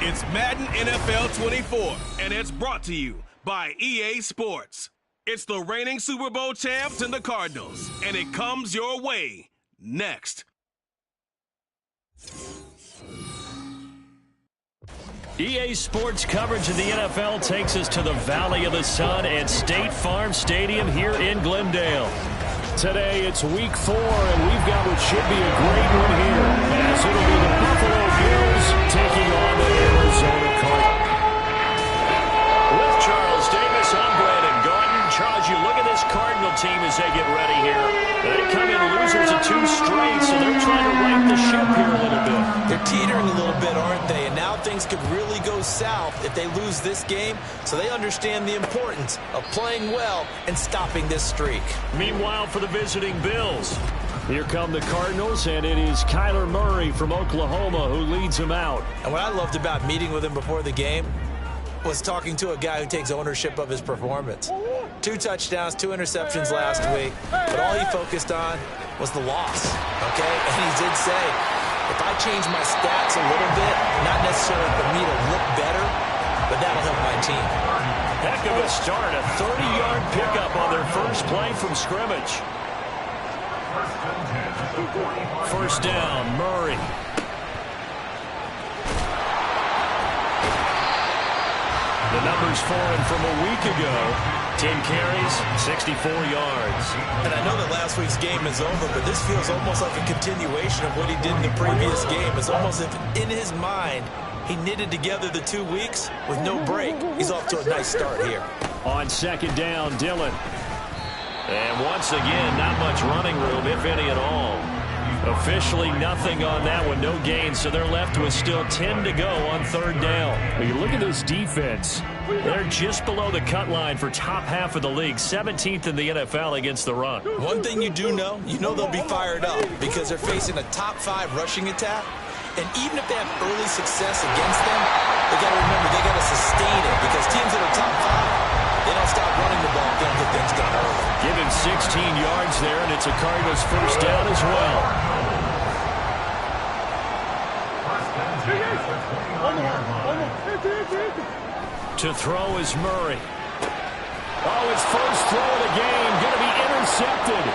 It's Madden NFL 24, and it's brought to you by EA Sports. It's the reigning Super Bowl champs and the Cardinals, and it comes your way next. EA Sports coverage of the NFL takes us to the Valley of the Sun at State Farm Stadium here in Glendale. Today it's week 4, and we've got what should be a great one here, as it'll be the Buffalo Bills taking on the Arizona Cardinals. With Charles Davis, I'm Brandon Garden. Charles, you look at this Cardinal team as they get ready here. They come in losers of 2 straight, so they're trying to right the ship here a little bit. They're teetering a little bit, aren't they? And now things could really go south if they lose this game, so they understand the importance of playing well and stopping this streak. Meanwhile, for the visiting Bills, here come the Cardinals, and it is Kyler Murray from Oklahoma who leads them out. And what I loved about meeting with him before the game was talking to a guy who takes ownership of his performance. 2 touchdowns, 2 interceptions last week, but all he focused on was the loss, okay? And he did say, if I change my stats a little bit, not necessarily for me to look better, but that'll help my team. Heck of a start, a 30-yard pickup on their first play from scrimmage. First down, Murray. The numbers for him from a week ago. 10 carries, 64 yards. And I know that last week's game is over, but this feels almost like a continuation of what he did in the previous game. It's almost as if in his mind, he knitted together the 2 weeks with no break. He's off to a nice start here. On second down, Dillon. And once again, not much running room, if any at all. Officially nothing on that one, no gain, so they're left with still 10 to go on third down. When you look at this defense, they're just below the cut line for top half of the league, 17th in the NFL against the run. One thing you do know, they'll be fired up because they're facing a top 5 rushing attack. And even if they have early success against them, they got to remember they got to sustain it because teams that are top 5, they don't stop running the ball if they don't get things done early. Give him 16 yards there, and it's a Cardinals first down as well. To throw is Murray. Oh, his first throw of the game going to be intercepted.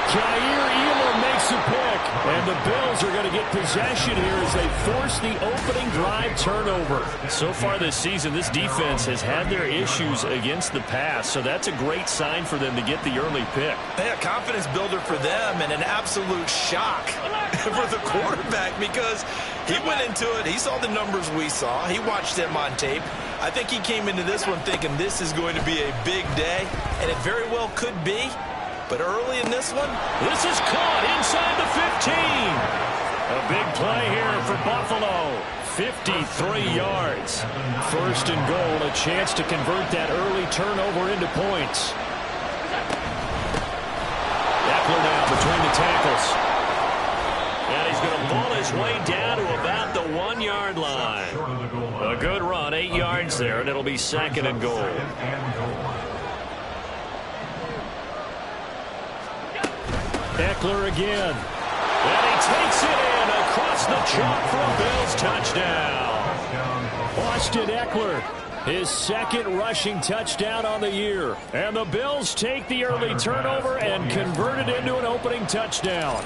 Kaiir Elam makes a pick, and the Bills are going to get possession here as they force the opening drive turnover. So far this season, this defense has had their issues against the pass, so that's a great sign for them to get the early pick. Yeah, confidence builder for them and an absolute shock for the quarterback because he went into it. He saw the numbers we saw. He watched them on tape. I think he came into this one thinking this is going to be a big day, and it very well could be. But early in this one, this is caught inside the 15. A big play here for Buffalo. 53 yards. First and goal, a chance to convert that early turnover into points. Eckler now between the tackles. And he's going to pull his way down to about the 1-yard line. A good run, 8 yards there, and it'll be second and goal. Eckler again. And he takes it in across the chalk for a Bills touchdown. Austin Eckler, his second rushing touchdown on the year. And the Bills take the early turnover and convert it into an opening touchdown.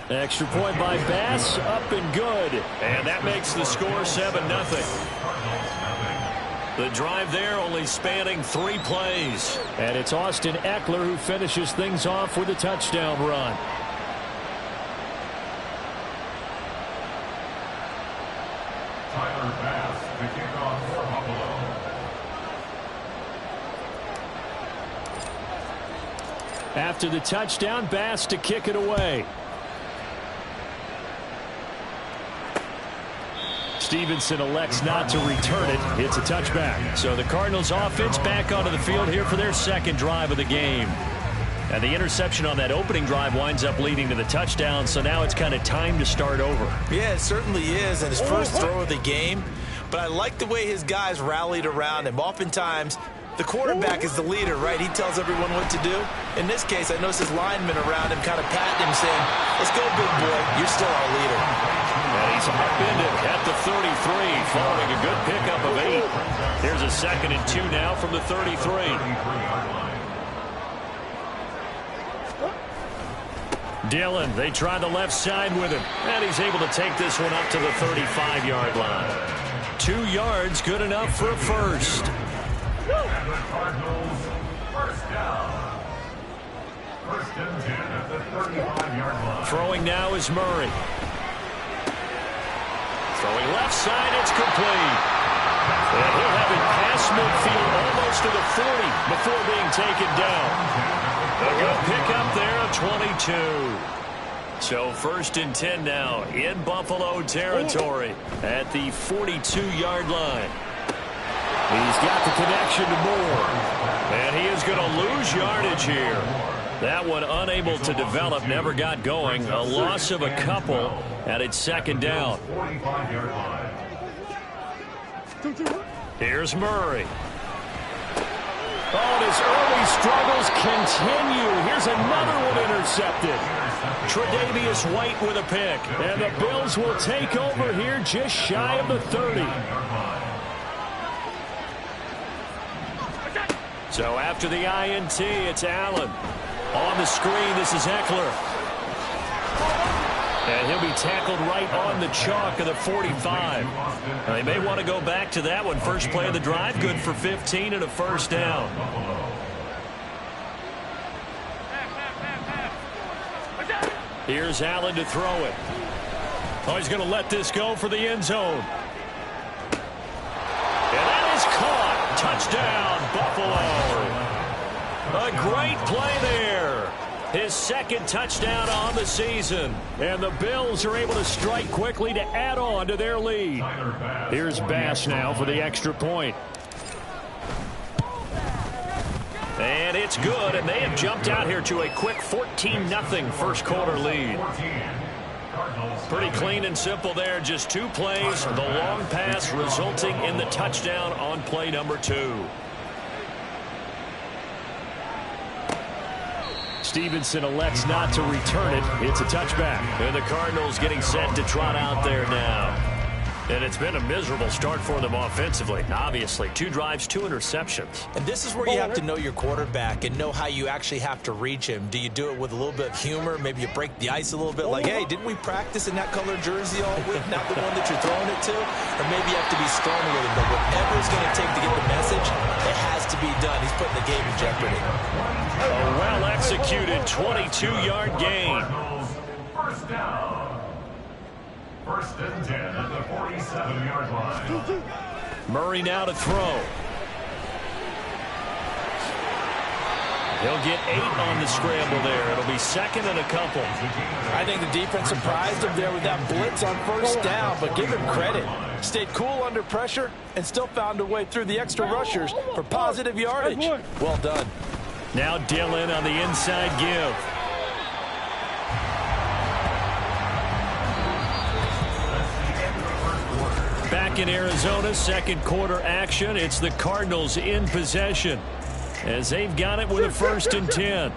Extra point by Bass, up and good. And that makes the score 7-0. The drive there only spanning 3 plays. And it's Austin Ekeler who finishes things off with a touchdown run. Tyler Bass, the kickoff for Buffalo. After the touchdown, Bass to kick it away. Stevenson elects not to return it. It's a touchback. So the Cardinals offense back onto the field here for their second drive of the game. And the interception on that opening drive winds up leading to the touchdown, so now it's kind of time to start over. Yeah, it certainly is, and his first throw of the game. But I like the way his guys rallied around him. Oftentimes, the quarterback is the leader, right? He tells everyone what to do. In this case, I noticed his linemen around him kind of patting him, saying, let's go, big boy. You're still our leader. And he's upended at the 33, following a good pickup of 8. Here's a 2nd and 2 now from the 33. Dillon, they try the left side with him, and he's able to take this one up to the 35-yard line. 2 yards, good enough for a first. And the Cardinals, first down. 1st and 10 at the 35-yard line. Throwing now is Murray. Throwing left side, it's complete. And he'll have it past midfield almost to the 40 before being taken down. A good pickup there at 22. So 1st and 10 now in Buffalo territory at the 42-yard line. He's got the connection to Moore. And he is going to lose yardage here. That one unable to develop, never got going. A loss of a couple, and it's 2nd down. 45-yard line. Here's Murray. Oh, and his early struggles continue. Here's another one intercepted. Tre'Davious White with a pick. And the Bills will take over here just shy of the 30. So after the INT, it's Allen. On the screen, this is Ekeler. And he'll be tackled right on the chalk of the 45. Now, they may want to go back to that one. First play of the drive, good for 15 and a first down. Here's Allen to throw it. Oh, he's going to let this go for the end zone. And that is caught. Touchdown, Buffalo. A great play there. His 2nd touchdown on the season. And the Bills are able to strike quickly to add on to their lead. Here's Bass now for the extra point. And it's good, and they have jumped out here to a quick 14-0 first quarter lead. Pretty clean and simple there. Just 2 plays. The long pass resulting in the touchdown on play number 2. Stevenson elects not to return it. It's a touchback. And the Cardinals getting set to trot out there now. And it's been a miserable start for them offensively. Obviously, 2 drives, 2 interceptions. And this is where you have to know your quarterback and know how you actually have to reach him. Do you do it with a little bit of humor? Maybe you break the ice a little bit, like, hey, didn't we practice in that color jersey all week, not the one that you're throwing it to? Or maybe you have to be stern with him. But whatever it's going to take to get the message, it has to be done. He's putting the game in jeopardy. A well-executed 22-yard gain. First down. 1st and 10 at the 47-yard line. Murray now to throw. He'll get 8 on the scramble there. It'll be 2nd and a couple. I think the defense surprised him there with that blitz on first down, but give him credit. Stayed cool under pressure and still found a way through the extra rushers for positive yardage. Well done. Now Dillon on the inside give. Back in Arizona, 2nd quarter action. It's the Cardinals in possession as they've got it with a 1st and 10.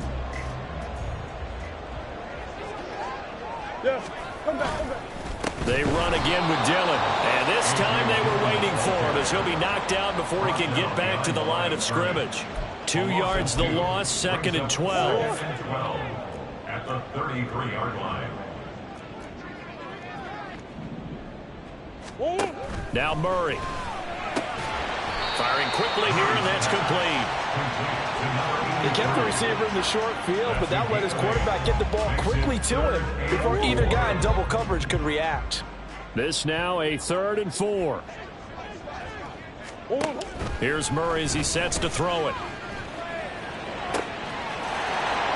They run again with Dillon. And this time they were waiting for him as he'll be knocked out before he can get back to the line of scrimmage. 2 yards the loss, 2nd and 12. At the 33-yard line. Now Murray. Firing quickly here, and that's complete. They kept the receiver in the short field, but that let his quarterback get the ball quickly to him before either guy in double coverage could react. This now a 3rd and 4. Here's Murray as he sets to throw it.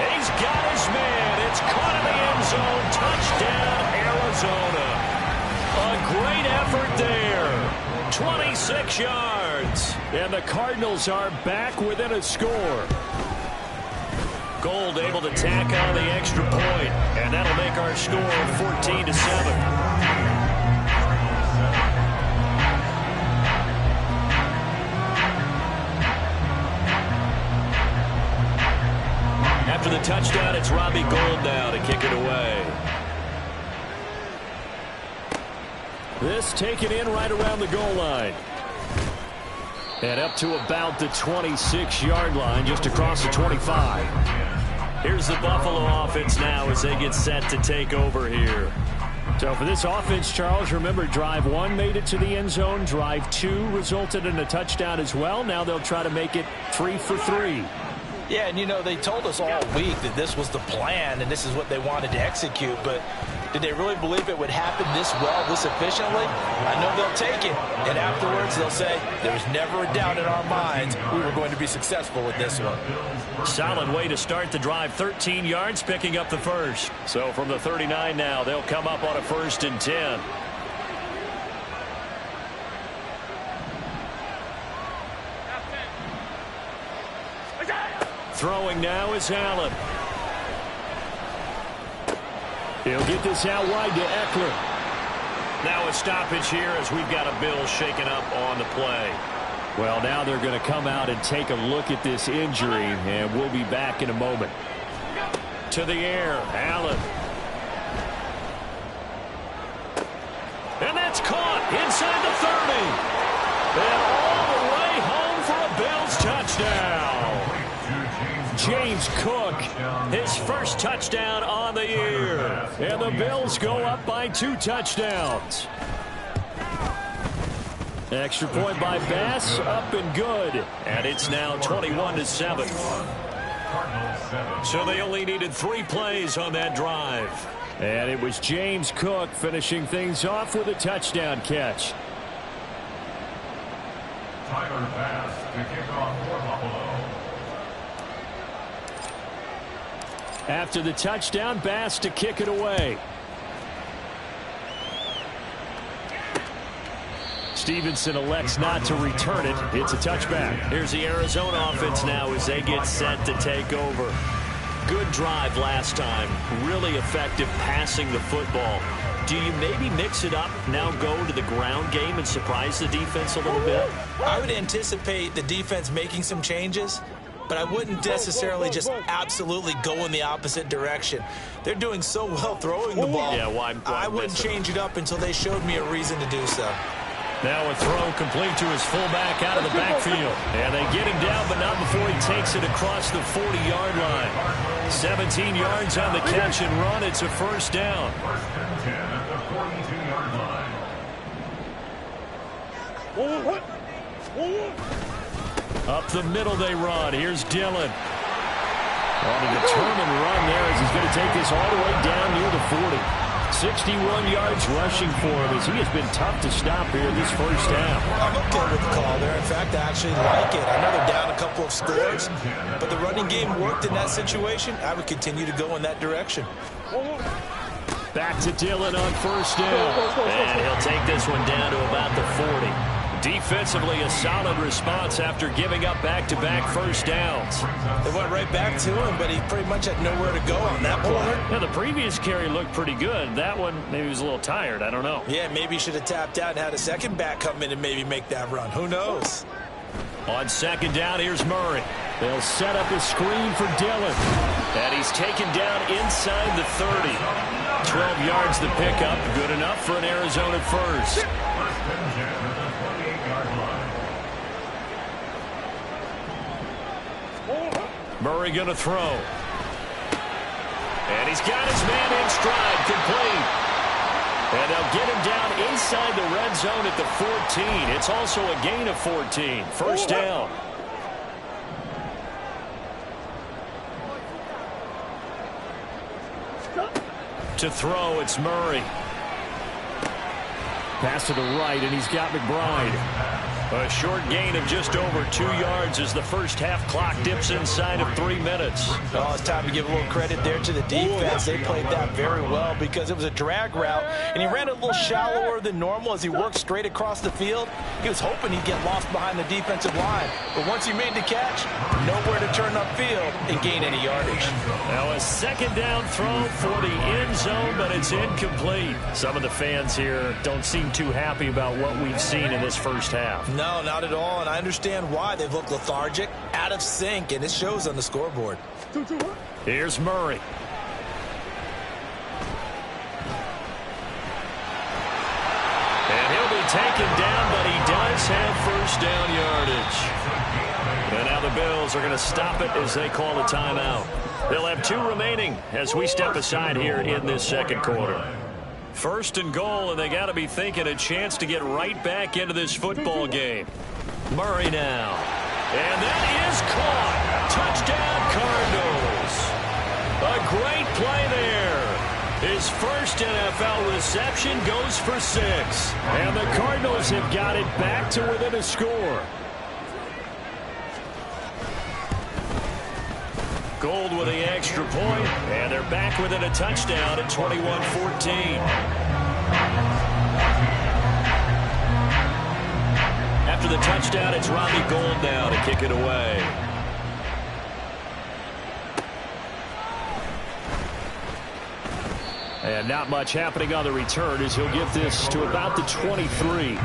He's got his man. It's caught in the end zone. Touchdown, Arizona. A great effort there. 26 yards. And the Cardinals are back within a score. Gold able to tack on the extra point, and that'll make our score 14-7. After the touchdown, it's Robbie Gould now to kick it away. This taken in right around the goal line. And up to about the 26-yard line, just across the 25. Here's the Buffalo offense now as they get set to take over here. So for this offense, Charles, remember drive 1 made it to the end zone. Drive 2 resulted in a touchdown as well. Now they'll try to make it 3 for 3. Yeah, and you know, they told us all week that this was the plan and this is what they wanted to execute, but did they really believe it would happen this well, this efficiently? I know they'll take it, and afterwards they'll say, there was never a doubt in our minds we were going to be successful with this one. Solid way to start the drive, 13 yards, picking up the first. So from the 39 now, they'll come up on a 1st and 10. Throwing now is Allen. He'll get this out wide to Eckler. Now a stoppage here as we've got a Bill shaken up on the play. Well, now they're going to come out and take a look at this injury, and we'll be back in a moment. To the air, Allen. And that's caught inside the 30. And all the way home for a Bills touchdown. James Cook, his first touchdown on the year. And the Bills go up by 2 touchdowns. Extra point by Bass, up and good. And it's now 21-7. So they only needed 3 plays on that drive. And it was James Cook finishing things off with a touchdown catch. Tyler Bass to kick off for Buffalo. After the touchdown, Bass to kick it away. Stevenson elects not to return it. It's a touchback. Here's the Arizona offense now as they get set to take over. Good drive last time. Really effective passing the football. Do you maybe mix it up, now go to the ground game and surprise the defense a little bit? I would anticipate the defense making some changes, but I wouldn't necessarily just absolutely go in the opposite direction. They're doing so well throwing the ball. Yeah, why I wouldn't change it up until they showed me a reason to do so. Now a throw complete to his fullback out of the backfield. And they get him down, but not before he takes it across the 40-yard line. 17 yards on the catch and run. It's a first down. 1st and 10 at the 42-yard line. Up the middle they run. Here's Dillon. On a determined run there as he's going to take this all the way down near the 40. 61 yards rushing for him as he has been tough to stop here this first half. I'm okay with the call there. In fact, I actually like it. I know they're down a couple of scores, but the running game worked in that situation. I would continue to go in that direction. Back to Dillon on first down. And he'll take this one down to about the 40. Defensively, a solid response after giving up back-to-back first downs. They went right back to him, but he pretty much had nowhere to go on that play. Yeah, the previous carry looked pretty good. That one, maybe he was a little tired. I don't know. Yeah, maybe he should have tapped out and had a second back come in and maybe make that run. Who knows? On second down, here's Murray. They'll set up a screen for Dillon. And he's taken down inside the 30. 12 yards the pickup. Good enough for an Arizona first. Murray going to throw. And he's got his man in stride, complete. And they'll get him down inside the red zone at the 14. It's also a gain of 14. First down. To throw, it's Murray. Pass to the right, and he's got McBride. A short gain of just over 2 yards as the first half clock dips inside of 3 minutes. Oh, it's time to give a little credit there to the defense. They played that very well because it was a drag route, and he ran a little shallower than normal as he worked straight across the field. He was hoping he'd get lost behind the defensive line, but once he made the catch, nowhere to turn upfield and gain any yardage. Now a second down throw for the end zone, but it's incomplete. Some of the fans here don't seem too happy about what we've seen in this first half. No, not at all, and I understand why. They've looked lethargic, out of sync, and it shows on the scoreboard. Here's Murray. And he'll be taken down, but he does have first down yardage. And now the Bills are going to stop it as they call a timeout. They'll have 2 remaining as we step aside here in this second quarter. First and goal, and they got to be thinking a chance to get right back into this football game. Murray now. And that is caught. Touchdown, Cardinals. A great play there. His first NFL reception goes for 6. And the Cardinals have got it back to within a score. Gold with the extra point, and they're back within a touchdown at 21-14. After the touchdown, it's Robbie Gould now to kick it away. And not much happening on the return as he'll get this to about the 23.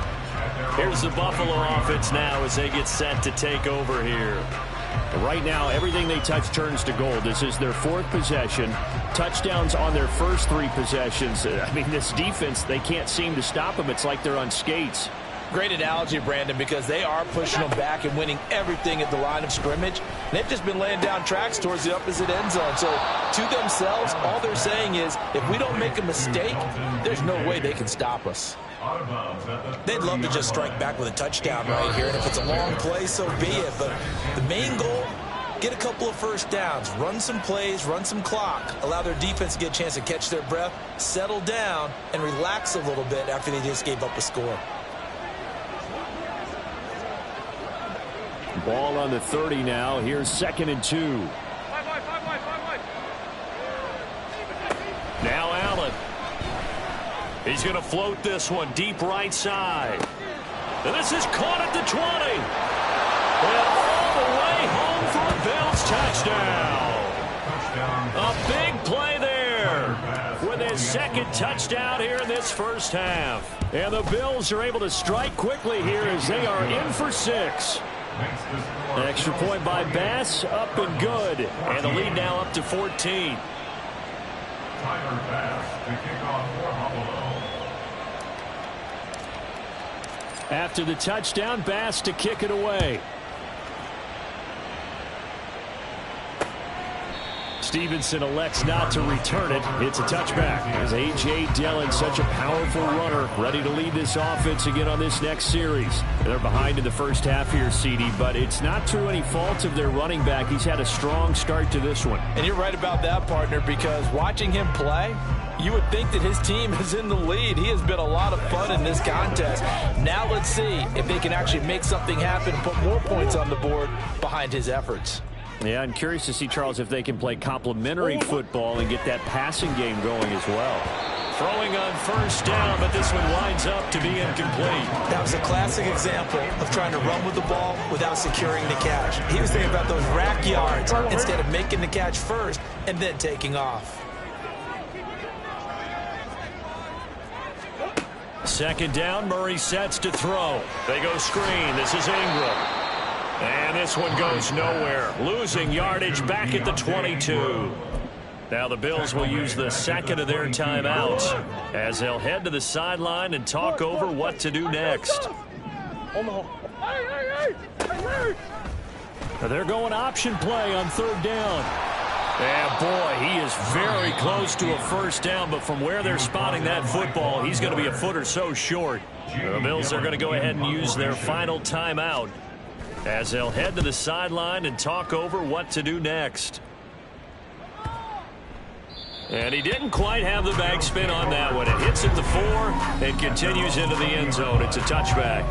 Here's the Buffalo offense now as they get set to take over here. Right now, everything they touch turns to gold. This is their 4th possession. Touchdowns on their first 3 possessions. I mean, this defense, they can't seem to stop them. It's like they're on skates. Great analogy, Brandon, because they are pushing them back and winning everything at the line of scrimmage. They've just been laying down tracks towards the opposite end zone. So, to themselves, all they're saying is, if we don't make a mistake, there's no way they can stop us. They'd love to just strike back with a touchdown right here, and if it's a long play, so be it. But the main goal, get a couple of first downs, run some plays, run some clock, allow their defense to get a chance to catch their breath, settle down, and relax a little bit after they just gave up a score. Ball on the 30 now. Here's 2nd and 2. Now Allen. He's going to float this one deep right side. And this is caught at the 20. And all the way home for a Bills touchdown. A big play there with his 2nd touchdown here in this first half. And the Bills are able to strike quickly here as they are in for 6. Extra point by Bass, up and good. And the lead now up to 14. Tyler Bass to kick off for Buffalo. After the touchdown, Bass to kick it away. Stevenson elects not to return it. It's a touchback. As A.J. Dillon, such a powerful runner, ready to lead this offense again on this next series. They're behind in the first half here, CD, but it's not through any fault of their running back. He's had a strong start to this one. And you're right about that, partner, because watching him play, you would think that his team is in the lead. He has been a lot of fun in this contest. Now let's see if they can actually make something happen and put more points on the board behind his efforts. Yeah, I'm curious to see, Charles, if they can play complementary football and get that passing game going as well. Throwing on first down, but this one winds up to be incomplete. That was a classic example of trying to run with the ball without securing the catch. He was thinking about those rack yards instead of making the catch first and then taking off. 2nd down, Murray sets to throw. They go screen. This is Ingram. And this one goes nowhere. Losing yardage back at the 22. Now the Bills will use the 2nd of their timeouts as they'll head to the sideline and talk over what to do next. They're going option play on 3rd down. And boy, he was very close to a first down, but from where they're spotting that football, he's going to be a foot or so short. The Bills are going to go ahead and use their final timeout as they'll head to the sideline and talk over what to do next. And he didn't quite have the bag spin on that one. It hits at the 4 and continues into the end zone. It's a touchback.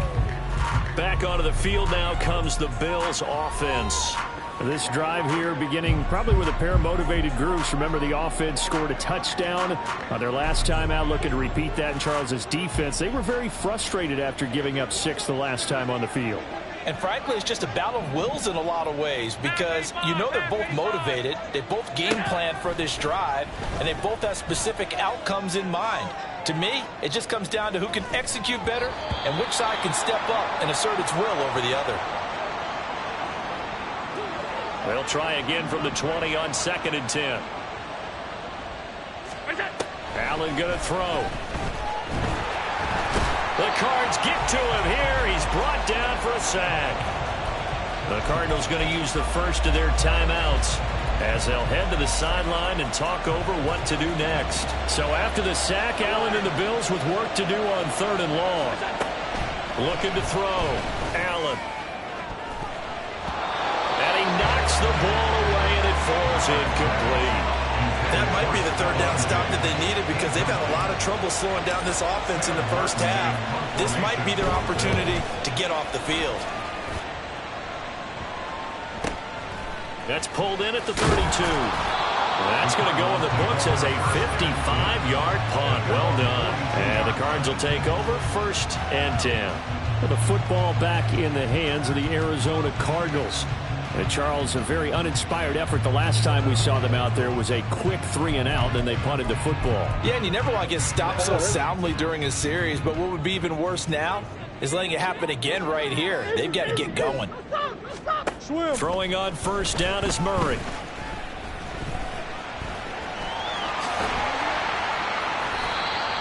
Back onto the field now comes the Bills offense. This drive here beginning probably with a pair of motivated groups. Remember, the offense scored a touchdown on their last time out, looking to repeat that in Charles' defense. They were very frustrated after giving up 6 the last time on the field. And frankly, it's just a battle of wills in a lot of ways because you know they're both motivated. They both game plan for this drive, and they both have specific outcomes in mind. To me, it just comes down to who can execute better and which side can step up and assert its will over the other. They'll try again from the 20 on 2nd and 10. Allen going to throw. The Cards get to him here. He's brought down for a sack. The Cardinals going to use the first of their timeouts as they'll head to the sideline and talk over what to do next. So after the sack, Allen and the Bills with work to do on 3rd and long. Looking to throw. Allen. And he knocks the ball away, and it falls incomplete. That might be the 3rd down stop that they needed because they've had a lot of trouble slowing down this offense in the first half. This might be their opportunity to get off the field. That's pulled in at the 32. That's going to go in the books as a 55-yard punt. Well done. And the Cards will take over 1st and 10. Well, the football back in the hands of the Arizona Cardinals. And Charles, a very uninspired effort. The last time we saw them out there was a quick 3-and-out, and they punted the football. Yeah, and you never want to get stopped so soundly during a series, but what would be even worse now is letting it happen again right here. They've got to get going. Throwing on 1st down is Murray.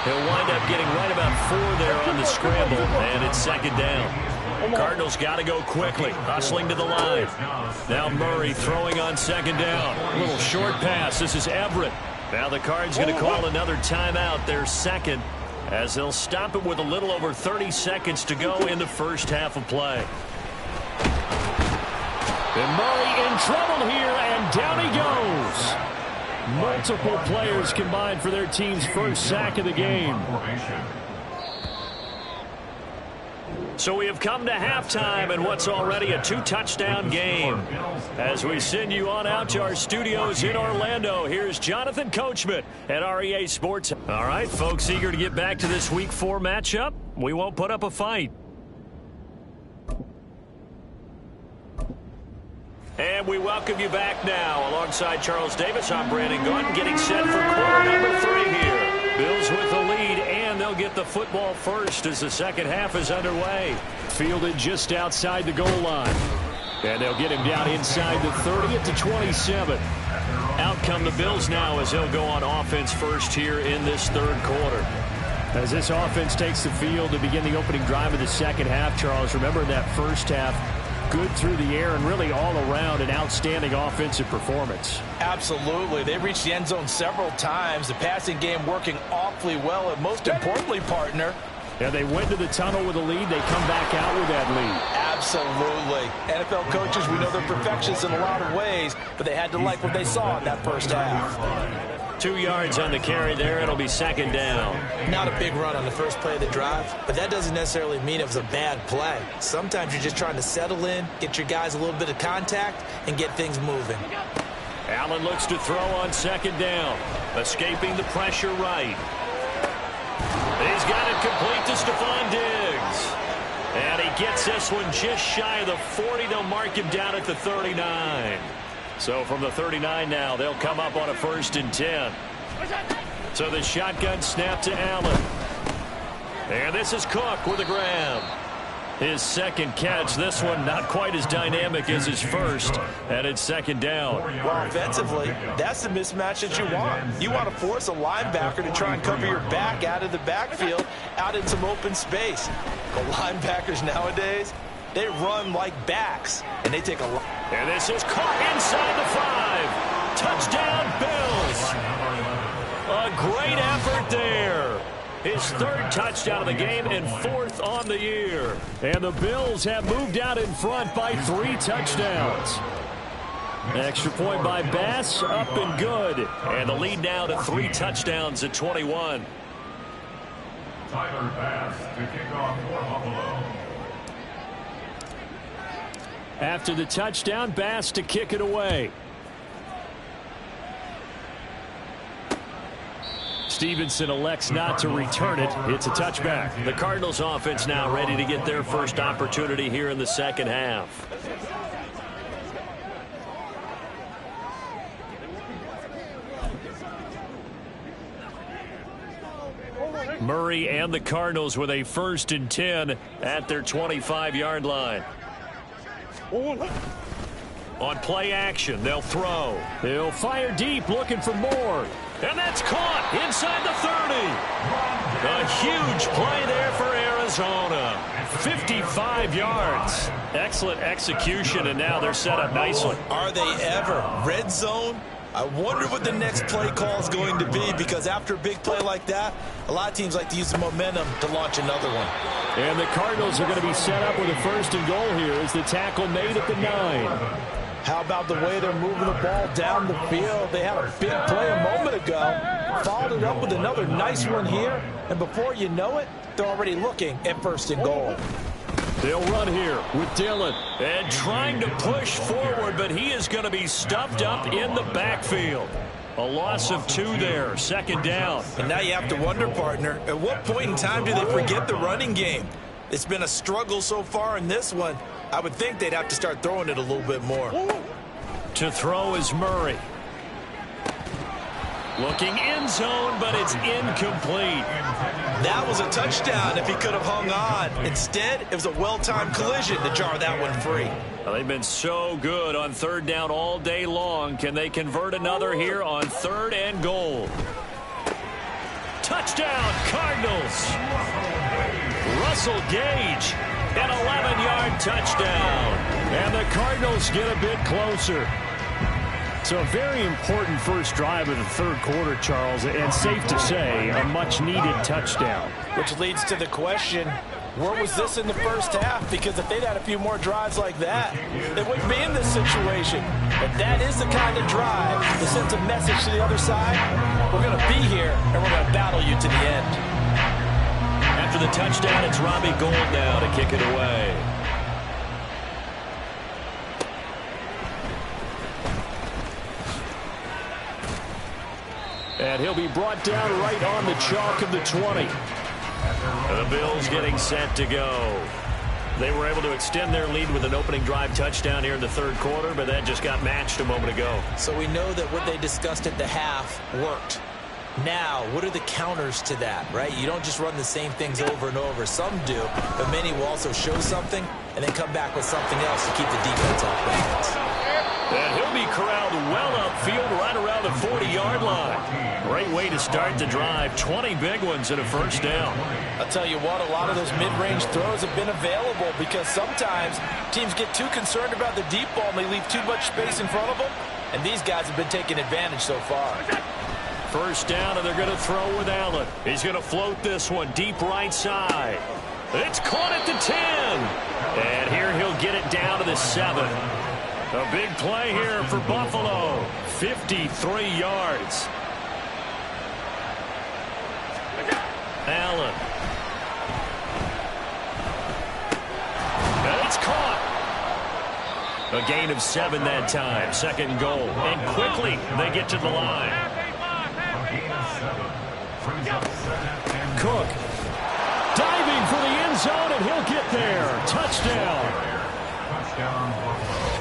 He'll wind up getting right about 4 there on the scramble, and it's 2nd down. Cardinals got to go quickly, hustling to the line. Now Murray throwing on 2nd down. A little short pass. This is Everett. Now the Cards going to call another timeout, their 2nd, as they'll stop it with a little over 30 seconds to go in the first half of play. And Murray in trouble here, and down he goes. Multiple players combined for their team's first sack of the game. So we have come to halftime in what's already a 2-touchdown game. As we send you on out to our studios in Orlando, here's Jonathan Coachman at REA Sports. All right, folks, eager to get back to this Week 4 matchup? We won't put up a fight. And we welcome you back now. Alongside Charles Davis, I'm Brandon Gaudin, getting set for quarter number 3 here. Bills with the lead, and they'll get the football first as the second half is underway. Fielded just outside the goal line. And they'll get him down inside the 30 at the 27. Out come the Bills now as they'll go on offense first here in this 3rd quarter. As this offense takes the field to begin the opening drive of the second half, Charles, remember in that first half, good through the air and really all around an outstanding offensive performance. Absolutely. They reached the end zone several times. The passing game working awfully well, and most importantly, partner, yeah, they went to the tunnel with a lead. They come back out with that lead. Absolutely. NFL coaches, we know they're perfectionists in a lot of ways, but they had to like what they saw in that first half. 2 yards on the carry there. It'll be 2nd down. Not a big run on the first play of the drive, but that doesn't necessarily mean it was a bad play. Sometimes you're just trying to settle in, get your guys a little bit of contact, and get things moving. Allen looks to throw on 2nd down. Escaping the pressure right. He's got it complete to Stephon Diggs. And he gets this one just shy of the 40. They'll mark him down at the 39. So from the 39 now, they'll come up on a 1st and 10. So the shotgun snap to Allen. And this is Cook with a grab. His 2nd catch. This one not quite as dynamic as his first. And it's 2nd down. Well, offensively, that's the mismatch that you want. You want to force a linebacker to try and cover your back out of the backfield, out in some open space. The linebackers nowadays, they run like backs, and they take a lot. And this is caught inside the 5. Touchdown, Bills. A great effort there. His third touchdown of the game and fourth on the year. And the Bills have moved out in front by 3 touchdowns. Extra point by Bass, up and good. And the lead now to 3 touchdowns at 21. Tyler Bass to kick off for Buffalo. After the touchdown, Bass to kick it away. Stevenson elects not to return it. It's a touchback. The Cardinals offense now ready to get their first opportunity here in the second half. Murray and the Cardinals with a 1st and 10 at their 25-yard line. On play action, they'll throw. They'll fire deep, looking for more. And that's caught inside the 30. A huge play there for Arizona. 55 yards. Excellent execution, and now they're set up nicely. Are they ever? Red zone? I wonder what the next play call is going to be, because after a big play like that, a lot of teams like to use the momentum to launch another one. And the Cardinals are going to be set up with a 1st and goal here as the tackle made at the 9. How about the way they're moving the ball down the field? They had a big play a moment ago, followed it up with another nice one here, and before you know it, they're already looking at 1st and goal. They'll run here with Dillon. And trying to push forward, but he is going to be stuffed up in the backfield. A loss of 2 there, 2nd down. And now you have to wonder, partner, at what point in time do they forget the running game? It's been a struggle so far in this one. I would think they'd have to start throwing it a little bit more. To throw is Murray. Looking end zone, but it's incomplete. That was a touchdown if he could have hung on. Instead, it was a well-timed collision to jar that one free. Well, they've been so good on 3rd down all day long. Can they convert another here on 3rd and goal? Touchdown, Cardinals. Russell Gage, an 11-yard touchdown. And the Cardinals get a bit closer. So a very important first drive of the 3rd quarter, Charles, and safe to say, a much-needed touchdown. Which leads to the question, where was this in the first half? Because if they'd had a few more drives like that, they wouldn't be in this situation. But that is the kind of drive that sends a message to the other side. We're going to be here, and we're going to battle you to the end. After the touchdown, it's Robbie Gould now to kick it away. And he'll be brought down right on the chalk of the 20. The Bills getting set to go. They were able to extend their lead with an opening drive touchdown here in the 3rd quarter, but that just got matched a moment ago. So we know that what they discussed at the half worked. Now, what are the counters to that, right? You don't just run the same things over and over. Some do, but many will also show something and then come back with something else to keep the defense off balance. And he'll be corralled well upfield right around the 40-yard line. Great way to start the drive. 20 big ones and a 1st down. I'll tell you what, a lot of those mid-range throws have been available because sometimes teams get too concerned about the deep ball and they leave too much space in front of them, and these guys have been taking advantage so far. 1st down, and they're going to throw with Allen. He's going to float this one deep right side. It's caught at the 10. And here he'll get it down to the 7. A big play here for Buffalo. 53 yards. Allen. And it's caught. A gain of 7 that time. 2nd and goal. And quickly they get to the line. Cook diving for the end zone, and he'll get there. Touchdown.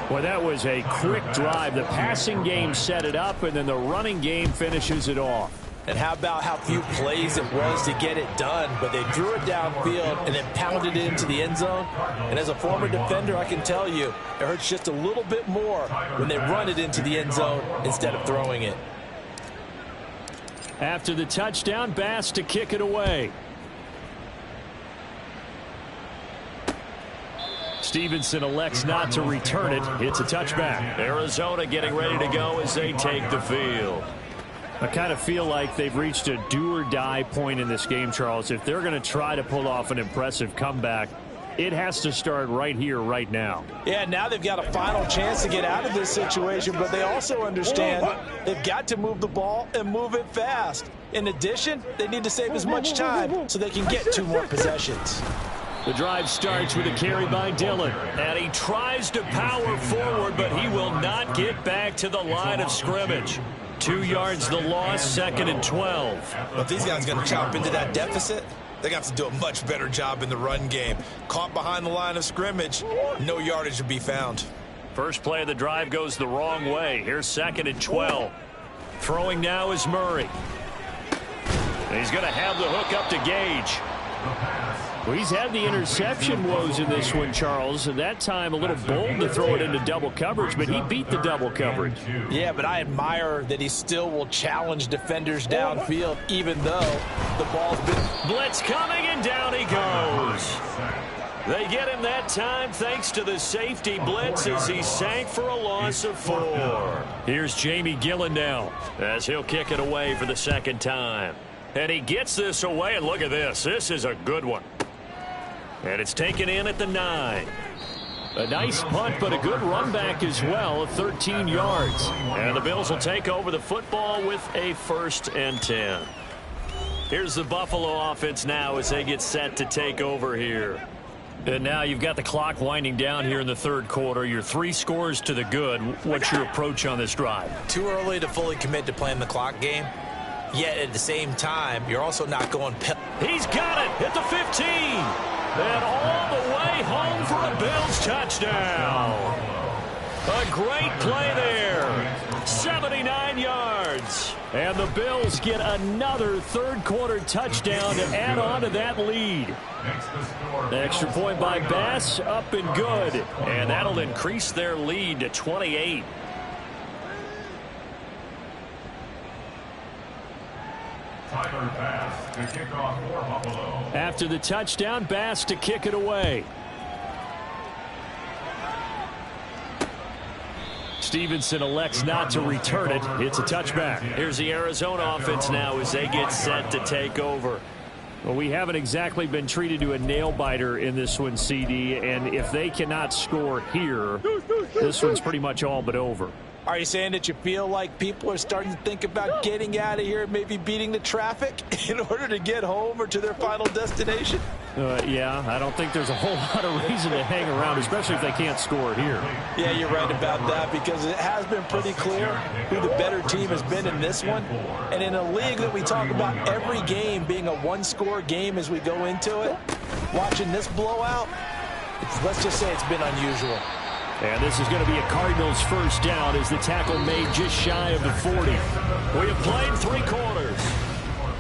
Well, that was a quick drive. The passing game set it up, and then the running game finishes it off. And how about how few plays it was to get it done, but they drew it downfield and then pounded it into the end zone. And as a former defender, I can tell you, it hurts just a little bit more when they run it into the end zone instead of throwing it. After the touchdown, Bass to kick it away. Stevenson elects not to return it. It's a touchback. Arizona getting ready to go as they take the field. I kind of feel like they've reached a do-or-die point in this game, Charles. If they're going to try to pull off an impressive comeback, it has to start right here, right now. Yeah, now they've got a final chance to get out of this situation, but they also understand they've got to move the ball and move it fast. In addition, they need to save as much time so they can get 2 more possessions. The drive starts with a carry by Dillon. And he tries to power forward, but he will not get back to the line of scrimmage. 2 yards the loss, 2nd and 12. But if these guys are going to chop into that deficit, they're going to have to do a much better job in the run game. Caught behind the line of scrimmage, no yardage to be found. First play of the drive goes the wrong way. Here's 2nd and 12. Throwing now is Murray. And he's going to have the hook up to Gage. Well, he's had the interception woes in this one, Charles, and that time a little bold to throw it into double coverage, but he beat the double coverage. Yeah, but I admire that he still will challenge defenders downfield, even though the ball's been... Blitz coming, and down he goes. They get him that time thanks to the safety blitz as he sank for a loss of 4. Here's Jamie Gillen now as he'll kick it away for the 2nd time. And he gets this away, and look at this. This is a good one. And it's taken in at the 9. A nice punt, but a good run back as well of 13 yards. And the Bills will take over the football with a 1st and 10. Here's the Buffalo offense now as they get set to take over here. And now you've got the clock winding down here in the 3rd quarter. You're 3 scores to the good. What's your approach on this drive? Too early to fully commit to playing the clock game. Yet at the same time, you're also not going... He's got it at the 15. And all the way home for a Bills touchdown. A great play there. 79 yards. And the Bills get another 3rd quarter touchdown to add on to that lead. The extra point by Bass, up and good. And that'll increase their lead to 28. Tyler Bass to kick off for Buffalo. After the touchdown, Bass to kick it away. Stevenson elects not to return it. It's a touchback. Here's the Arizona offense now as they get set to take over. Well, we haven't exactly been treated to a nail-biter in this one, CD, and if they cannot score here, this one's pretty much all but over. Are you saying that you feel like people are starting to think about getting out of here and maybe beating the traffic in order to get home or to their final destination? Yeah, I don't think there's a whole lot of reason to hang around, especially if they can't score here. Yeah, you're right about that because it has been pretty clear who the better team has been in this one. And in a league that we talk about every game being a one-score game as we go into it, watching this blowout, let's just say it's been unusual. And this is going to be a Cardinals 1st down as the tackle made just shy of the 40. We have played 3 quarters.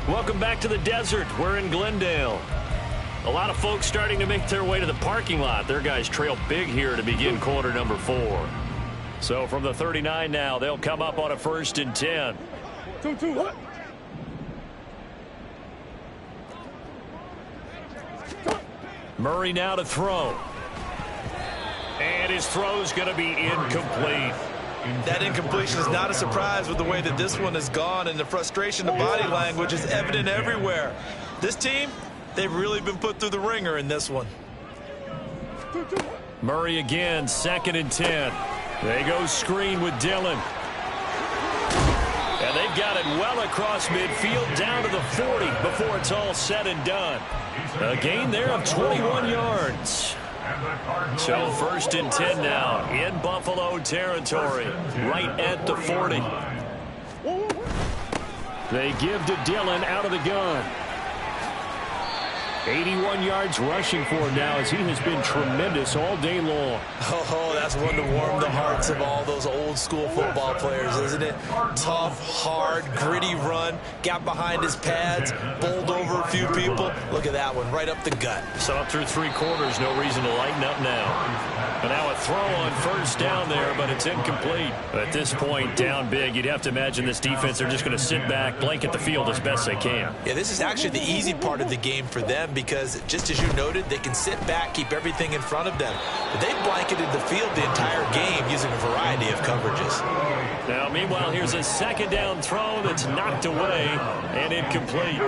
Welcome back to the desert. We're in Glendale. A lot of folks starting to make their way to the parking lot. Their guys trail big here to begin quarter number 4. So from the 39 now, they'll come up on a 1st and 10. 2-2. Murray now to throw. And his throw's going to be incomplete. That incompletion is not a surprise with the way that this one has gone, and the frustration, the body language is evident everywhere. This team, they've really been put through the ringer in this one. Murray again, 2nd and 10. They go screen with Dillon. And they've got it well across midfield down to the 40 before it's all said and done. A gain there of 21 yards. So 1st and 10 now in Buffalo territory, right at the 40. They give to Dillon out of the gun. 81 yards rushing for him now as he has been tremendous all day long. Oh, that's one to warm the hearts of all those old school football players, isn't it? Tough, hard, gritty run, got behind his pads, bowled over a few people. Look at that one, right up the gut. So up through 3 quarters, no reason to lighten up now. But now a throw on 1st down there, but it's incomplete. At this point, down big, you'd have to imagine this defense, they're just going to sit back, blanket the field as best they can. Yeah, this is actually the easy part of the game for them because, just as you noted, they can sit back, keep everything in front of them. But they've blanketed the field the entire game using a variety of coverages. Now, meanwhile, here's a second down throw that's knocked away and incomplete.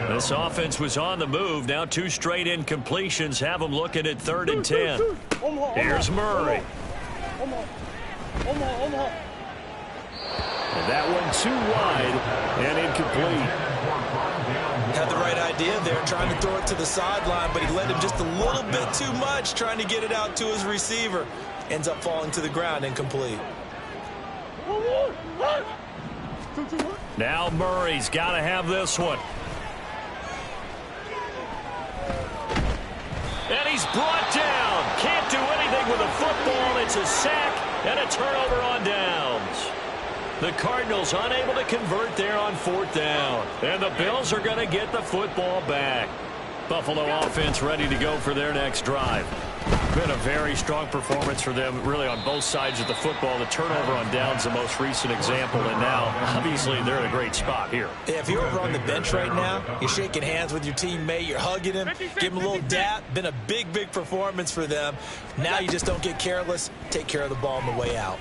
This offense was on the move. Now 2 straight incompletions have them looking at 3rd and 10. Here's Murray. And that one too wide and incomplete. Had the right idea there, trying to throw it to the sideline, but he led him just a little bit too much, trying to get it out to his receiver. Ends up falling to the ground, incomplete. Now Murray's got to have this one. And he's brought down. Can't do anything with a football. It's a sack and a turnover on downs. The Cardinals unable to convert there on 4th down. And the Bills are going to get the football back. Buffalo offense ready to go for their next drive. Been a very strong performance for them, really, on both sides of the football. The turnover on downs, the most recent example, and now, obviously, they're in a great spot here. Yeah, if you're over on the bench right now, you're shaking hands with your teammate, you're hugging him, give him a little dap. Been a big, big performance for them. Now you just don't get careless. Take care of the ball on the way out.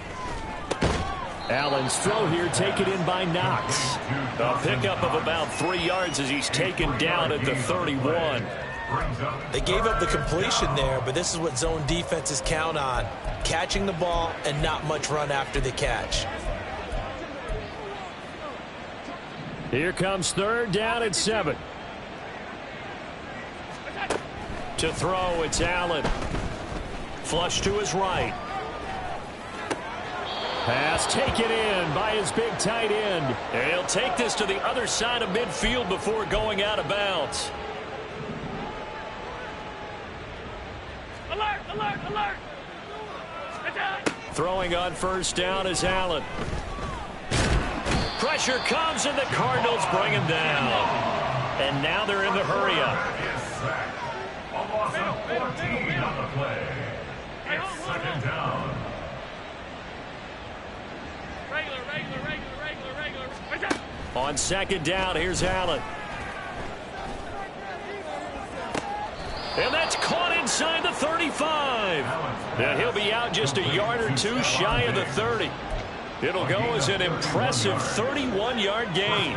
Allen's throw here taken in by Knox. A pickup of about 3 yards as he's taken down at the 31. They gave up the completion there, but this is what zone defenses count on. Catching the ball and not much run after the catch. Here comes 3rd down and 7. To throw, it's Allen. Flush to his right. Pass taken in by his big tight end. And he'll take this to the other side of midfield before going out of bounds. Alert, alert, alert. Throwing on 1st down is Allen. Pressure comes and the Cardinals bring him down. And now they're in the hurry up. A loss of 14 on the play. It's 2nd down. Regular. On 2nd down, here's Allen. And that's caught inside the 35. And he'll be out just a yard or 2 shy of the 30. It'll go as an impressive 31-yard gain.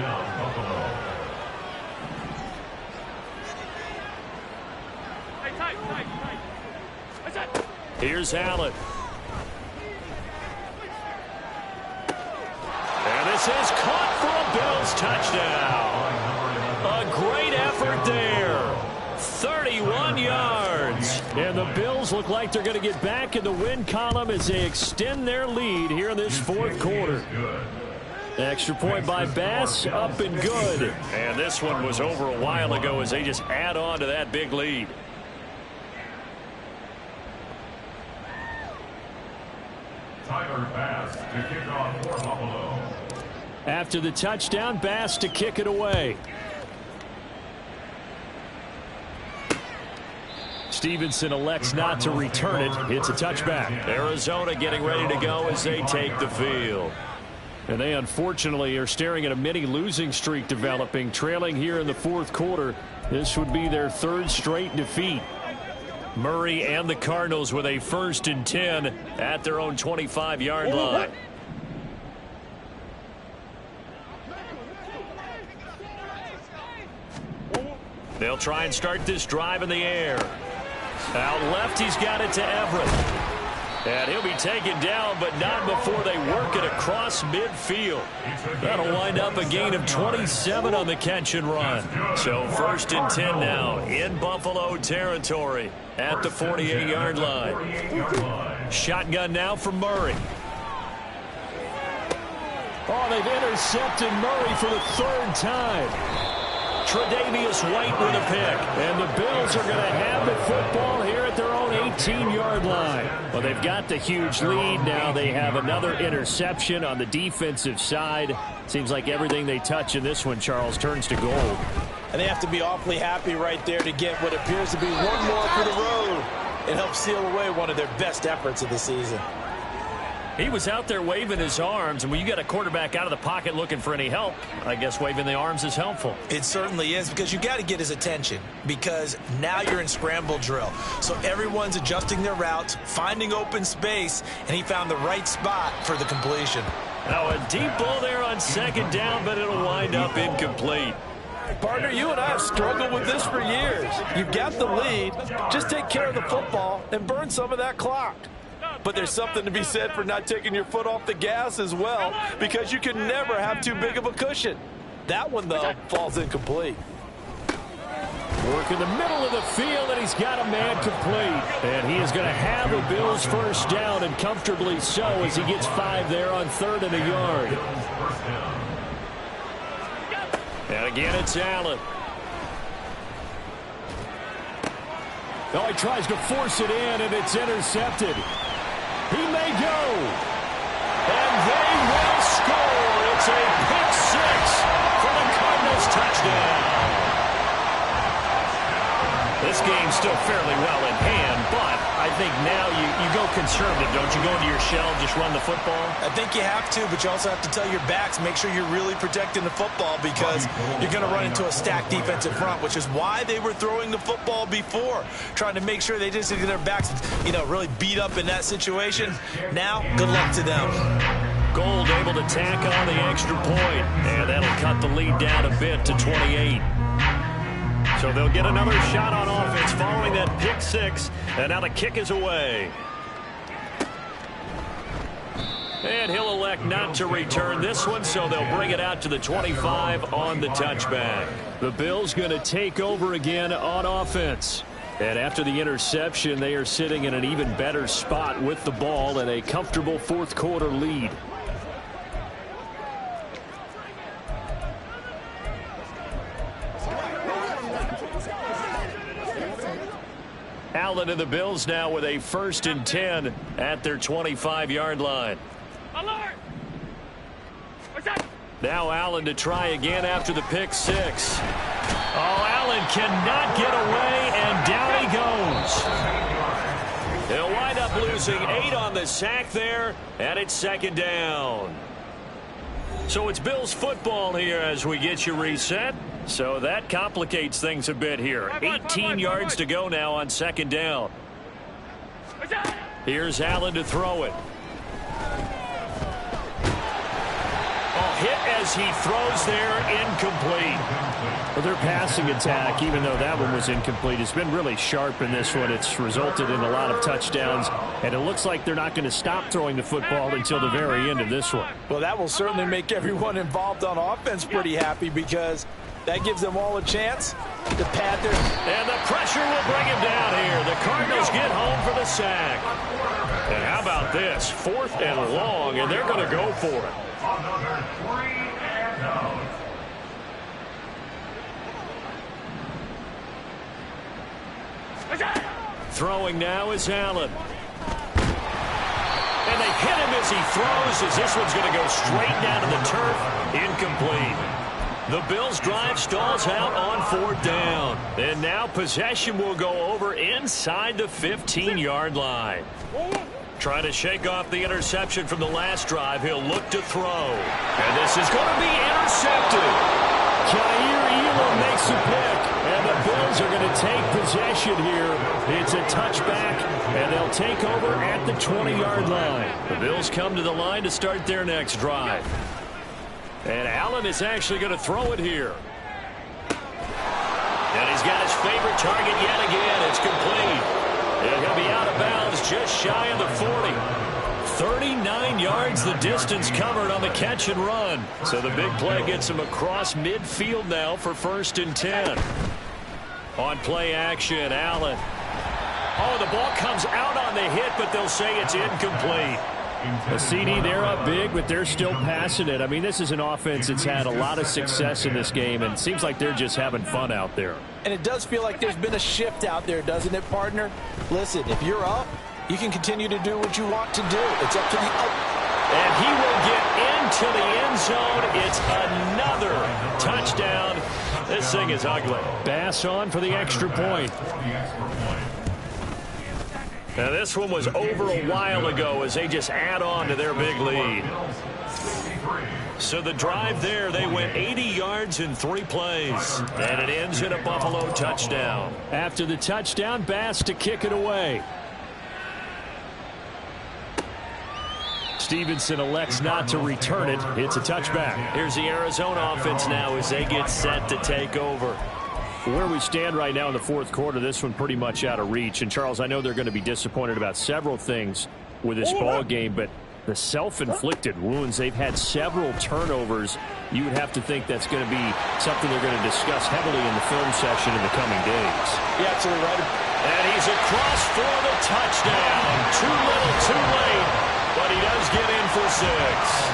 Here's Allen. And this is caught for a Bills touchdown. A great effort there. 31 yards. And the Bills look like they're going to get back in the win column as they extend their lead here in this 4th quarter. Extra point by Bass, up and good. And this one was over a while ago as they just add on to that big lead. Tyler Bass to kick off for Buffalo. After the touchdown, Bass to kick it away. Stevenson elects not to return it. It's a touchback. Arizona getting ready to go as they take the field. And they unfortunately are staring at a mini losing streak developing, trailing here in the 4th quarter. This would be their 3rd straight defeat. Murray and the Cardinals with a 1st and 10 at their own 25-yard line. They'll try and start this drive in the air. Out left, he's got it to Everett. And he'll be taken down, but not before they work it across midfield. That'll wind up a gain of 27 on the catch and run. So 1st and 10 now in Buffalo territory at the 48-yard line. Shotgun now for Murray. Oh, they've intercepted Murray for the 3rd time. Tre'Davious White with a pick. And the Bills are going to have the football here at their own 18-yard line. Well, they've got the huge lead now. They have another interception on the defensive side. Seems like everything they touch in this one, Charles, turns to gold. And they have to be awfully happy right there to get what appears to be one more for the road. It helps seal away one of their best efforts of the season. He was out there waving his arms, and when you got a quarterback out of the pocket looking for any help, I guess waving the arms is helpful. It certainly is, because you got to get his attention, because now you're in scramble drill. So everyone's adjusting their routes, finding open space, and he found the right spot for the completion. Now a deep ball there on second down, but it'll wind up incomplete. Partner, you and I have struggled with this for years. You've got the lead. Just take care of the football and burn some of that clock. But there's something to be said for not taking your foot off the gas as well, because you can never have too big of a cushion. That one, though, falls incomplete. Work in the middle of the field, and he's got a man complete. And he is going to have a Bills first down, and comfortably so, as he gets 5 there on 3rd and a yard. And again, it's Allen. Oh, he tries to force it in, and it's intercepted. He may go. And they will score. It's a pick 6 for the Cardinals touchdown. This game's still fairly well in hand, but I think now you go conservative, don't you? Go into your shell, just run the football? I think you have to, but you also have to tell your backs, make sure you're really protecting the football, because you're going to run into a stacked defensive front, which is why they were throwing the football before, trying to make sure they just get their backs, really beat up in that situation. Now, good luck to them. Gould able to tack on the extra point, and that'll cut the lead down a bit to 28. So they'll get another shot on offense following that pick 6, and now the kick is away. And he'll elect not to return this one, so they'll bring it out to the 25 on the touchback. The Bills going to take over again on offense. And after the interception, they are sitting in an even better spot with the ball and a comfortable fourth quarter lead. Allen and the Bills now with a 1st and 10 at their 25-yard line. Alert! Now Allen to try again after the pick 6. Oh, Allen cannot get away, and down he goes. They'll wind up losing 8 on the sack there, and it's 2nd down. So it's Bills football here as we get you reset. So that complicates things a bit here. 18 yards to go now on 2nd down. Here's Allen to throw it. Hit as he throws there, incomplete. Well, their passing attack, even though that one was incomplete, has been really sharp in this one. It's resulted in a lot of touchdowns, and it looks like they're not going to stop throwing the football until the very end of this one. Well, that will certainly make everyone involved on offense pretty happy, because that gives them all a chance to pad their... And the pressure will bring him down here. The Cardinals get home for the sack. And how about this? 4th and long, and they're going to go for it. Another 3 and out. Throwing now is Allen. And they hit him as he throws, as this one's going to go straight down to the turf. Incomplete. The Bills' drive stalls out on 4th down. And now possession will go over inside the 15-yard line. Trying to shake off the interception from the last drive. He'll look to throw. And this is going to be intercepted. Kaiir Elam makes a pick. And the Bills are going to take possession here. It's a touchback, and they'll take over at the 20-yard line. The Bills come to the line to start their next drive. And Allen is actually going to throw it here. And he's got his favorite target yet again. It's complete. They're going to be out of bounds just shy of the 40. 39 yards the distance covered on the catch and run. So the big play gets him across midfield now for 1st and 10. On play action, Allen. Oh, the ball comes out on the hit, but they'll say it's incomplete. A CD, they're up big, but they're still passing it. I mean, this is an offense that's had a lot of success in this game, and it seems like they're just having fun out there. And it does feel like there's been a shift out there, doesn't it, partner? Listen, if you're up, you can continue to do what you want to do. It's up to the up. And he will get into the end zone. It's another touchdown. This thing is ugly. Bass on for the extra point. Now this one was over a while ago as they just add on to their big lead. So the drive there, they went 80 yards in 3 plays. And it ends in a Buffalo touchdown. After the touchdown, Bass to kick it away. Stevenson elects not to return it. It's a touchback. Here's the Arizona offense now as they get set to take over. Where we stand right now in the fourth quarter, this one pretty much out of reach. And, Charles, I know they're going to be disappointed about several things with this ball game, but the self-inflicted wounds, they've had several turnovers. You would have to think that's going to be something they're going to discuss heavily in the film session in the coming days. Yeah, absolutely right. And he's across for the touchdown. Too little, too late, but he does get in for 6.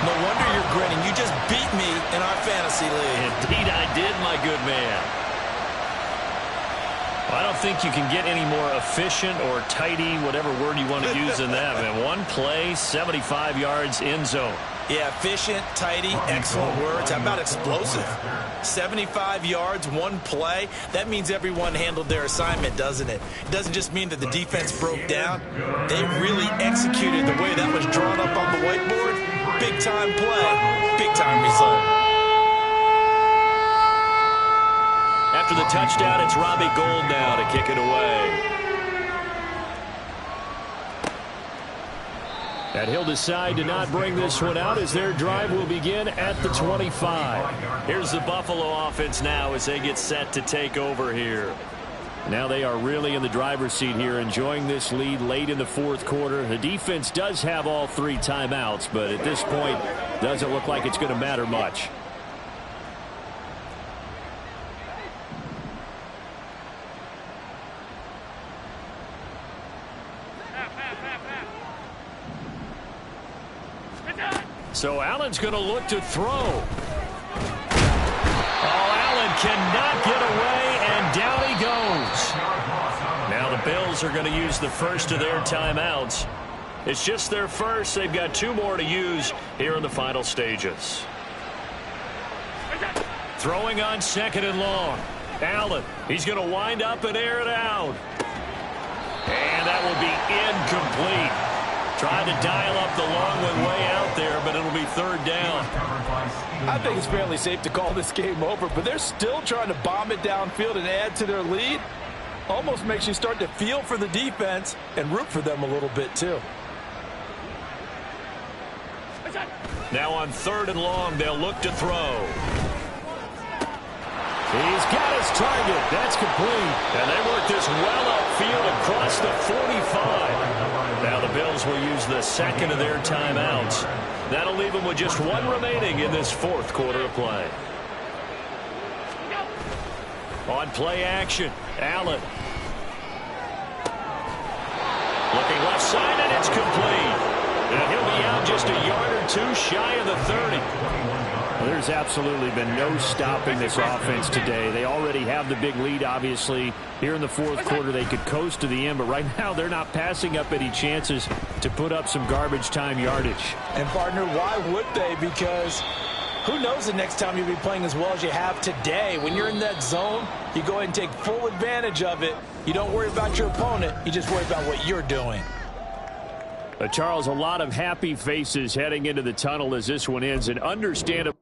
No wonder you're grinning. You just beat me in our fantasy league. Indeed I did, my good man. I don't think you can get any more efficient or tidy, whatever word you want to use in that. Man, one play, 75 yards, end zone. Yeah, efficient, tidy, excellent words. How about explosive? 75 yards, one play. That means everyone handled their assignment, doesn't it? It doesn't just mean that the defense broke down. They really executed the way that was drawn up on the whiteboard. Big-time play, big-time result. After the touchdown, it's Robbie Gould now to kick it away. And he'll decide to not bring this one out as their drive will begin at the 25. Here's the Buffalo offense now as they get set to take over here. Now they are really in the driver's seat here, enjoying this lead late in the fourth quarter. The defense does have all 3 timeouts, but at this point, doesn't look like it's going to matter much. So Allen's going to look to throw. Oh, Allen cannot get away, and down he goes. Now the Bills are going to use the first of their timeouts. It's just their first. They've got 2 more to use here in the final stages. Throwing on 2nd and long. Allen, he's going to wind up and air it out. And that will be incomplete. Tried to dial up the long one way out there, but it'll be 3rd down. I think it's fairly safe to call this game over, but they're still trying to bomb it downfield and add to their lead. Almost makes you start to feel for the defense and root for them a little bit, too. Now on 3rd and long, they'll look to throw. He's got his target. That's complete. And they work this well upfield across the 45. Now the Bills will use the 2nd of their timeouts. That'll leave them with just 1 remaining in this 4th quarter of play. On play action, Allen. Looking left side, and it's complete. And he'll be out just a yard or 2 shy of the 30. Well, there's absolutely been no stopping this offense today. They already have the big lead, obviously. Here in the 4th quarter, they could coast to the end, but right now they're not passing up any chances to put up some garbage time yardage. And, partner, why would they? Because who knows the next time you'll be playing as well as you have today. When you're in that zone, you go ahead and take full advantage of it. You don't worry about your opponent. You just worry about what you're doing. Charles, a lot of happy faces heading into the tunnel as this one ends, and understandable.